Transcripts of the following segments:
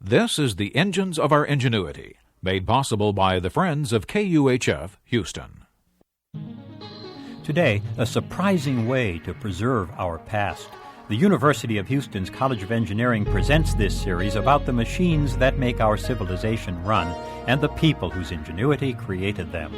This is the Engines of Our Ingenuity, made possible by the Friends of KUHF Houston. Today, a surprising way to preserve our past. The University of Houston's College of Engineering presents this series about the machines that make our civilization run and the people whose ingenuity created them.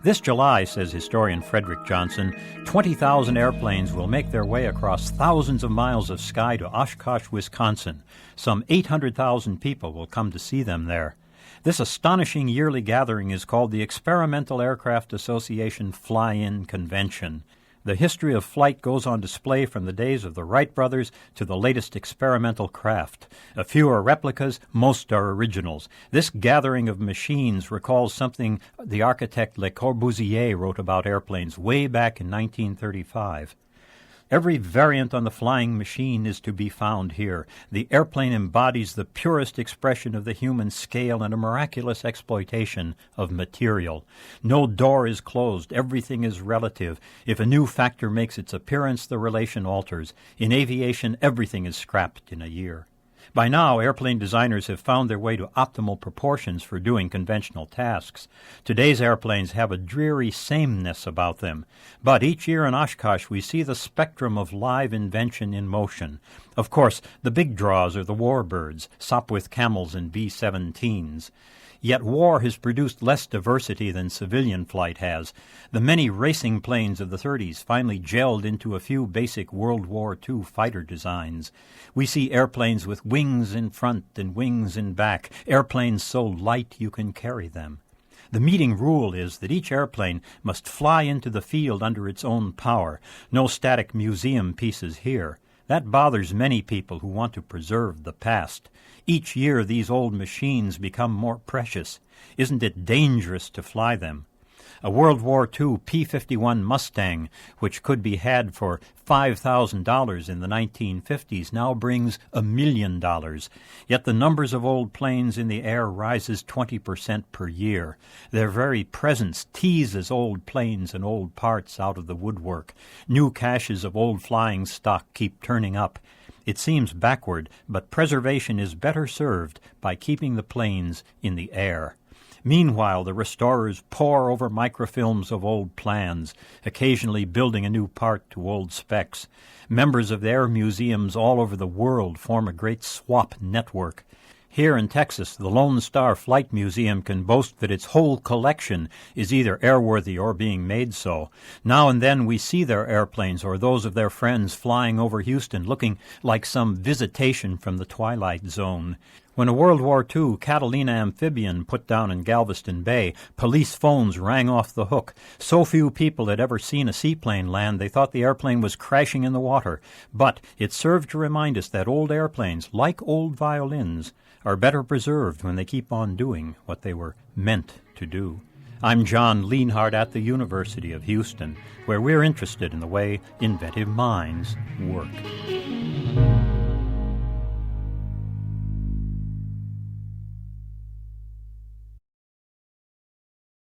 This July, says historian Frederick Johnson, 20,000 airplanes will make their way across thousands of miles of sky to Oshkosh, Wisconsin. Some 800,000 people will come to see them there. This astonishing yearly gathering is called the Experimental Aircraft Association Fly-in Convention. The history of flight goes on display from the days of the Wright brothers to the latest experimental craft. A few are replicas, most are originals. This gathering of machines recalls something the architect Le Corbusier wrote about airplanes way back in 1935. Every variant on the flying machine is to be found here. The airplane embodies the purest expression of the human scale and a miraculous exploitation of material. No door is closed. Everything is relative. If a new factor makes its appearance, the relation alters. In aviation, everything is scrapped in a year. By now, airplane designers have found their way to optimal proportions for doing conventional tasks. Today's airplanes have a dreary sameness about them. But each year in Oshkosh, we see the spectrum of live invention in motion. Of course, the big draws are the warbirds, Sopwith Camels and B-17s. Yet war has produced less diversity than civilian flight has. The many racing planes of the 30s finally gelled into a few basic World War II fighter designs. We see airplanes with wings in front and wings in back, airplanes so light you can carry them. The meeting rule is that each airplane must fly into the field under its own power. No static museum pieces here. That bothers many people who want to preserve the past. Each year these old machines become more precious. Isn't it dangerous to fly them? A World War II P-51 Mustang, which could be had for $5,000 in the 1950s, now brings $1 million. Yet the numbers of old planes in the air rises 20% per year. Their very presence teases old planes and old parts out of the woodwork. New caches of old flying stock keep turning up. It seems backward, but preservation is better served by keeping the planes in the air. Meanwhile, the restorers pore over microfilms of old plans, occasionally building a new part to old specs. Members of air museums all over the world form a great swap network. Here in Texas, the Lone Star Flight Museum can boast that its whole collection is either airworthy or being made so. Now and then we see their airplanes or those of their friends flying over Houston, looking like some visitation from the Twilight Zone. When a World War II Catalina amphibian put down in Galveston Bay, police phones rang off the hook. So few people had ever seen a seaplane land, they thought the airplane was crashing in the water. But it served to remind us that old airplanes, like old violins, are better preserved when they keep on doing what they were meant to do. I'm John Lienhardt at the University of Houston, where we're interested in the way inventive minds work.